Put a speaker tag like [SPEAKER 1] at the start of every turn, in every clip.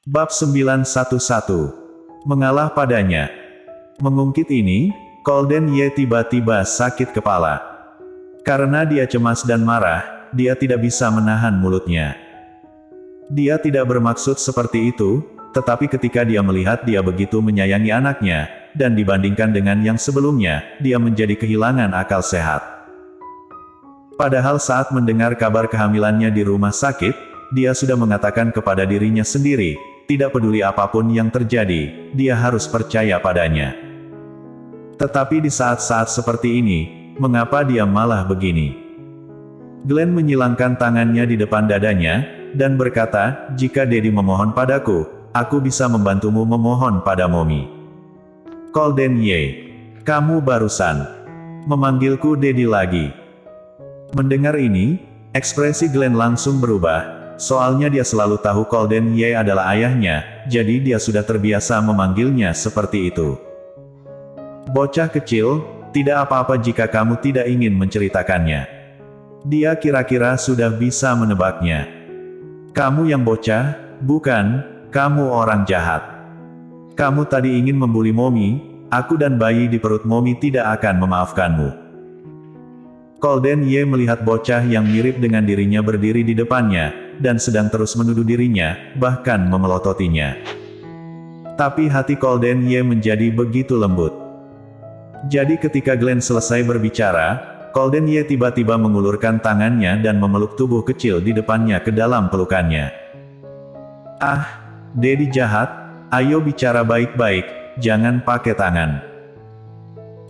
[SPEAKER 1] Bab 911. Mengalah padanya. Mengungkit ini, Golden Ye tiba-tiba sakit kepala. Karena dia cemas dan marah, dia tidak bisa menahan mulutnya. Dia tidak bermaksud seperti itu, tetapi ketika dia melihat dia begitu menyayangi anaknya, dan dibandingkan dengan yang sebelumnya, dia menjadi kehilangan akal sehat. Padahal saat mendengar kabar kehamilannya di rumah sakit, dia sudah mengatakan kepada dirinya sendiri, tidak peduli apapun yang terjadi, dia harus percaya padanya. Tetapi di saat-saat seperti ini, mengapa dia malah begini? Glenn menyilangkan tangannya di depan dadanya, dan berkata, jika Daddy memohon padaku, aku bisa membantumu memohon pada Mommy. Golden Ye, kamu barusan memanggilku Daddy lagi. Mendengar ini, ekspresi Glenn langsung berubah, soalnya dia selalu tahu Golden Ye adalah ayahnya, jadi dia sudah terbiasa memanggilnya seperti itu. Bocah kecil, tidak apa-apa jika kamu tidak ingin menceritakannya. Dia kira-kira sudah bisa menebaknya. Kamu yang bocah, bukan, kamu orang jahat. Kamu tadi ingin membuli Mommy, aku dan bayi di perut Mommy tidak akan memaafkanmu. Golden Ye melihat bocah yang mirip dengan dirinya berdiri di depannya, dan sedang terus menuduh dirinya, bahkan memelototinya. Tapi hati Golden Ye menjadi begitu lembut. Jadi ketika Glenn selesai berbicara, Golden Ye tiba-tiba mengulurkan tangannya dan memeluk tubuh kecil di depannya ke dalam pelukannya. Ah, Daddy jahat, ayo bicara baik-baik, jangan pakai tangan.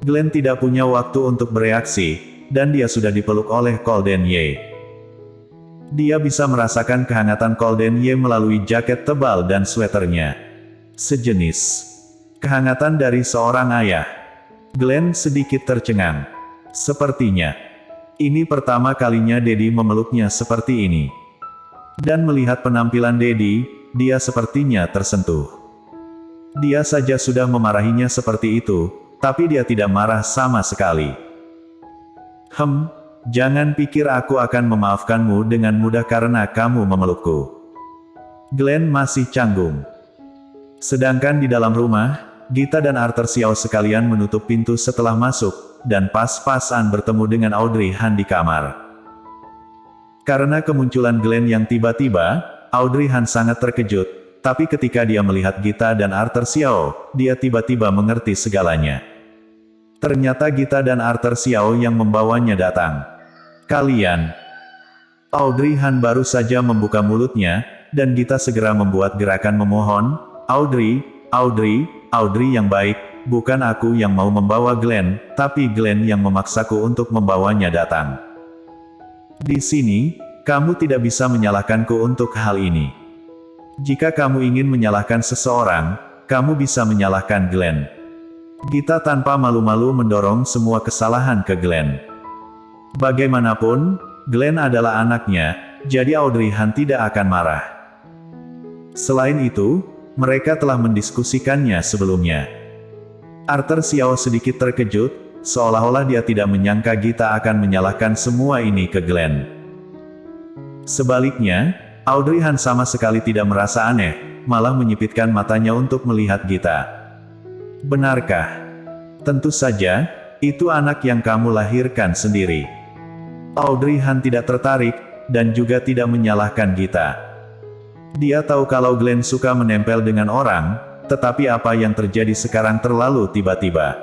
[SPEAKER 1] Glenn tidak punya waktu untuk bereaksi, dan dia sudah dipeluk oleh Golden Ye. Dia bisa merasakan kehangatan Golden Ye melalui jaket tebal dan sweaternya. Sejenis kehangatan dari seorang ayah. Glenn sedikit tercengang. Sepertinya ini pertama kalinya Daddy memeluknya seperti ini. Dan melihat penampilan Daddy, dia sepertinya tersentuh. Dia saja sudah memarahinya seperti itu, tapi dia tidak marah sama sekali. Jangan pikir aku akan memaafkanmu dengan mudah karena kamu memelukku. Glenn masih canggung. Sedangkan di dalam rumah, Gita dan Arthur Xiao sekalian menutup pintu setelah masuk, dan pas-pasan bertemu dengan Audrey Han di kamar. Karena kemunculan Glenn yang tiba-tiba, Audrey Han sangat terkejut, tapi ketika dia melihat Gita dan Arthur Xiao, dia tiba-tiba mengerti segalanya. Ternyata Gita dan Arthur Xiao yang membawanya datang. Kalian. Audrey Han baru saja membuka mulutnya, dan Gita segera membuat gerakan memohon, Audrey yang baik, bukan aku yang mau membawa Glenn, tapi Glenn yang memaksaku untuk membawanya datang. Di sini, kamu tidak bisa menyalahkanku untuk hal ini. Jika kamu ingin menyalahkan seseorang, kamu bisa menyalahkan Glenn. Gita tanpa malu-malu mendorong semua kesalahan ke Glenn. Bagaimanapun, Glenn adalah anaknya, jadi Audrey Han tidak akan marah. Selain itu, mereka telah mendiskusikannya sebelumnya. Arthur Xiao sedikit terkejut, seolah-olah dia tidak menyangka Gita akan menyalahkan semua ini ke Glenn. Sebaliknya, Audrey Han sama sekali tidak merasa aneh, malah menyipitkan matanya untuk melihat Gita. Benarkah? Tentu saja, itu anak yang kamu lahirkan sendiri. Audrey Han tidak tertarik, dan juga tidak menyalahkan Gita. Dia tahu kalau Glenn suka menempel dengan orang, tetapi apa yang terjadi sekarang terlalu tiba-tiba.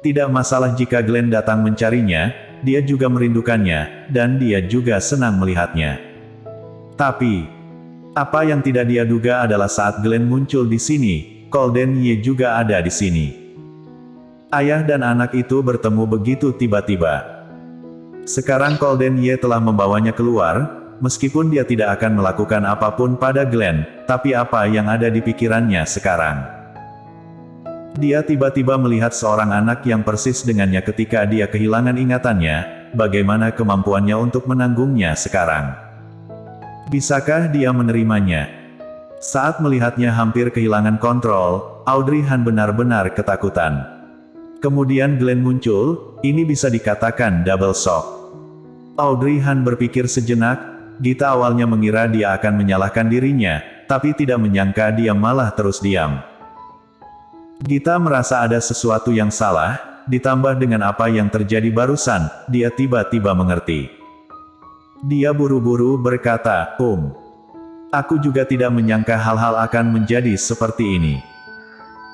[SPEAKER 1] Tidak masalah jika Glenn datang mencarinya, dia juga merindukannya, dan dia juga senang melihatnya. Tapi, apa yang tidak dia duga adalah saat Glenn muncul di sini, Golden Ye juga ada di sini. Ayah dan anak itu bertemu begitu tiba-tiba. Sekarang Golden Ye telah membawanya keluar, meskipun dia tidak akan melakukan apapun pada Glenn, tapi apa yang ada di pikirannya sekarang? Dia tiba-tiba melihat seorang anak yang persis dengannya ketika dia kehilangan ingatannya, bagaimana kemampuannya untuk menanggungnya sekarang. Bisakah dia menerimanya? Saat melihatnya hampir kehilangan kontrol, Audrey Han benar-benar ketakutan. Kemudian Glenn muncul, ini bisa dikatakan double shock. Audrey Han berpikir sejenak, Gita awalnya mengira dia akan menyalahkan dirinya, tapi tidak menyangka dia malah terus diam. Gita merasa ada sesuatu yang salah, ditambah dengan apa yang terjadi barusan, dia tiba-tiba mengerti. Dia buru-buru berkata, aku juga tidak menyangka hal-hal akan menjadi seperti ini.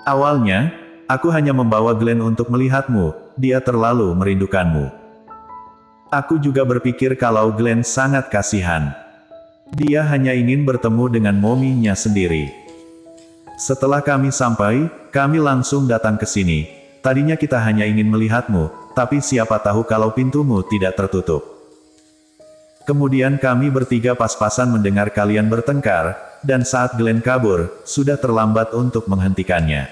[SPEAKER 1] Awalnya, aku hanya membawa Glenn untuk melihatmu, dia terlalu merindukanmu. Aku juga berpikir kalau Glenn sangat kasihan. Dia hanya ingin bertemu dengan mominya sendiri. Setelah kami sampai, kami langsung datang ke sini. Tadinya kita hanya ingin melihatmu, tapi siapa tahu kalau pintumu tidak tertutup. Kemudian kami bertiga pas-pasan mendengar kalian bertengkar, dan saat Glenn kabur, sudah terlambat untuk menghentikannya.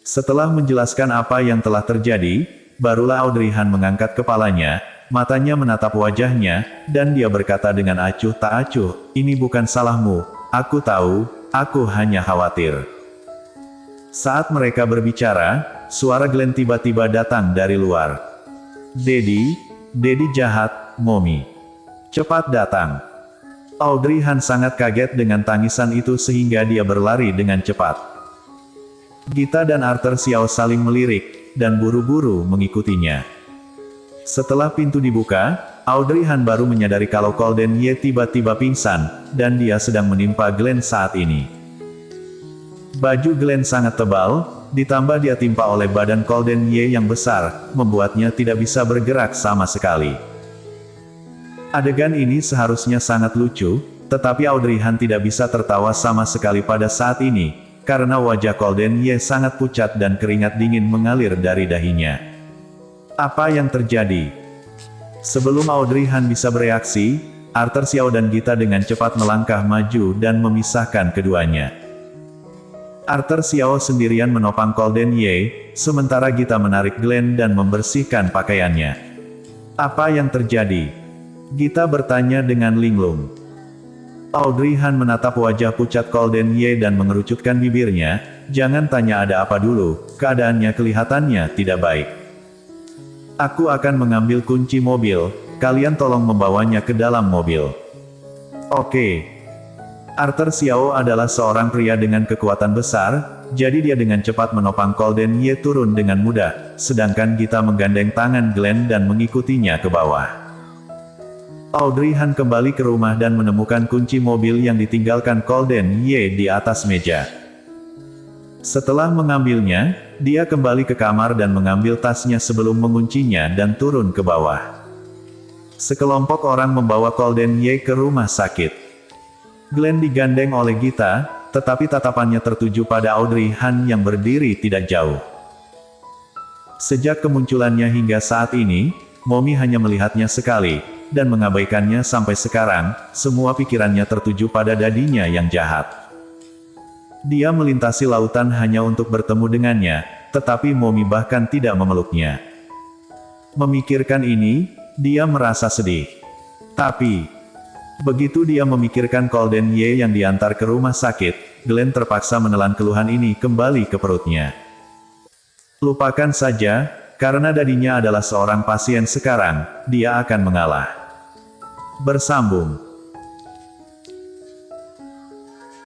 [SPEAKER 1] Setelah menjelaskan apa yang telah terjadi, barulah Audrey Han mengangkat kepalanya, matanya menatap wajahnya, dan dia berkata dengan acuh tak acuh, ini bukan salahmu, aku tahu, aku hanya khawatir. Saat mereka berbicara, suara Glenn tiba-tiba datang dari luar. Daddy jahat, Mommy. Cepat datang. Audrey Han sangat kaget dengan tangisan itu sehingga dia berlari dengan cepat. Gita dan Arthur Xiao saling melirik, dan buru-buru mengikutinya. Setelah pintu dibuka, Audrey Han baru menyadari kalau Golden Ye tiba-tiba pingsan, dan dia sedang menimpa Glenn saat ini. Baju Glenn sangat tebal, ditambah dia timpa oleh badan Golden Ye yang besar, membuatnya tidak bisa bergerak sama sekali. Adegan ini seharusnya sangat lucu, tetapi Audrey Han tidak bisa tertawa sama sekali pada saat ini, karena wajah Golden Ye sangat pucat dan keringat dingin mengalir dari dahinya. Apa yang terjadi? Sebelum Audrey Han bisa bereaksi, Arthur Xiao dan Gita dengan cepat melangkah maju dan memisahkan keduanya. Arthur Xiao sendirian menopang Golden Ye, sementara Gita menarik Glenn dan membersihkan pakaiannya. Apa yang terjadi? Gita bertanya dengan linglung. Audrey Han menatap wajah pucat Golden Ye dan mengerucutkan bibirnya, jangan tanya ada apa dulu, keadaannya kelihatannya tidak baik. Aku akan mengambil kunci mobil, kalian tolong membawanya ke dalam mobil. Oke. Arthur Xiao adalah seorang pria dengan kekuatan besar, jadi dia dengan cepat menopang Golden Ye turun dengan mudah, sedangkan Gita menggandeng tangan Glenn dan mengikutinya ke bawah. Audrey Han kembali ke rumah dan menemukan kunci mobil yang ditinggalkan Golden Ye di atas meja. Setelah mengambilnya, dia kembali ke kamar dan mengambil tasnya sebelum menguncinya dan turun ke bawah. Sekelompok orang membawa Golden Ye ke rumah sakit. Glenn digandeng oleh Gita, tetapi tatapannya tertuju pada Audrey Han yang berdiri tidak jauh. Sejak kemunculannya hingga saat ini, Mommy hanya melihatnya sekali, dan mengabaikannya sampai sekarang, semua pikirannya tertuju pada dadinya yang jahat. Dia melintasi lautan hanya untuk bertemu dengannya, tetapi Mommy bahkan tidak memeluknya. Memikirkan ini, dia merasa sedih. Tapi, begitu dia memikirkan Golden Ye yang diantar ke rumah sakit, Glenn terpaksa menelan keluhan ini kembali ke perutnya. Lupakan saja, karena dadinya adalah seorang pasien sekarang, dia akan mengalah. Bersambung.